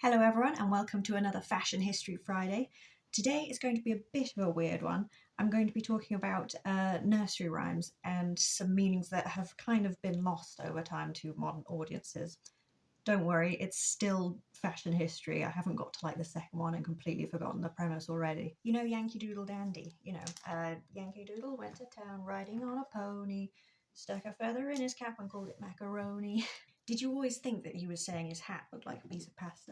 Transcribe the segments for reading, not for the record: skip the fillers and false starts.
Hello everyone and welcome to another Fashion History Friday. Today is going to be a bit of a weird one. I'm going to be talking about nursery rhymes and some meanings that have kind of been lost over time to modern audiences. Don't worry, it's still fashion history. I haven't got to like the second one and completely forgotten the premise already. You know Yankee Doodle Dandy, Yankee Doodle went to town riding on a pony, stuck a feather in his cap and called it macaroni. Did you always think that he was saying his hat looked like a piece of pasta?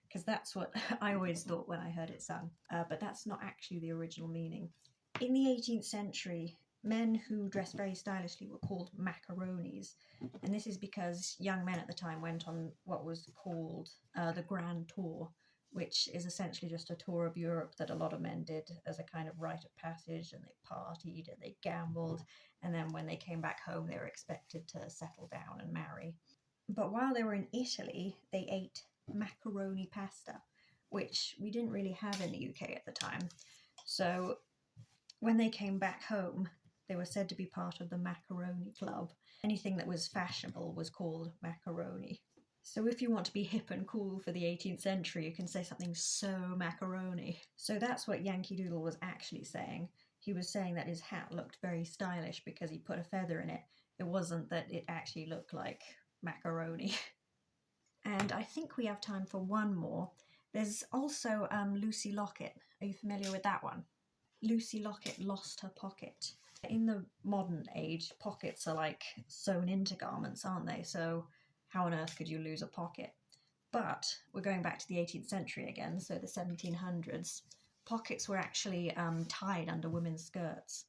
Because that's what I always thought when I heard it sung. But that's not actually the original meaning. In the 18th century, men who dressed very stylishly were called macaronis. And this is because young men at the time went on what was called the Grand Tour, which is essentially just a tour of Europe that a lot of men did as a kind of rite of passage, and they partied and they gambled, and then when they came back home they were expected to settle down and marry. But while they were in Italy, they ate macaroni pasta, which we didn't really have in the UK at the time. So when they came back home, they were said to be part of the macaroni club. Anything that was fashionable was called macaroni. So if you want to be hip and cool for the 18th century, you can say something so macaroni. So that's what Yankee Doodle was actually saying. He was saying that his hat looked very stylish because he put a feather in it. It wasn't that it actually looked like macaroni. And I think we have time for one more. There's also Lucy Locket. Are you familiar with that one? Lucy Locket lost her pocket. In the modern age, pockets are like sewn into garments, aren't they? So how on earth could you lose a pocket? But we're going back to the 18th century again, so the 1700s. Pockets were actually tied under women's skirts.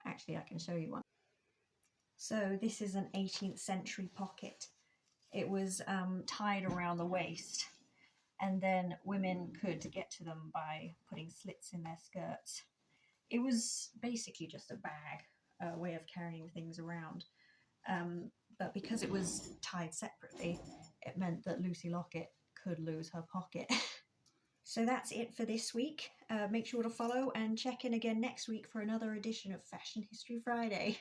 Actually, I can show you one. So this is an 18th century pocket. It was tied around the waist, and then women could get to them by putting slits in their skirts. It was basically just a bag, a way of carrying things around. But because it was tied separately, it meant that Lucy Locket could lose her pocket. So that's it for this week. Make sure to follow and check in again next week for another edition of Fashion History Friday.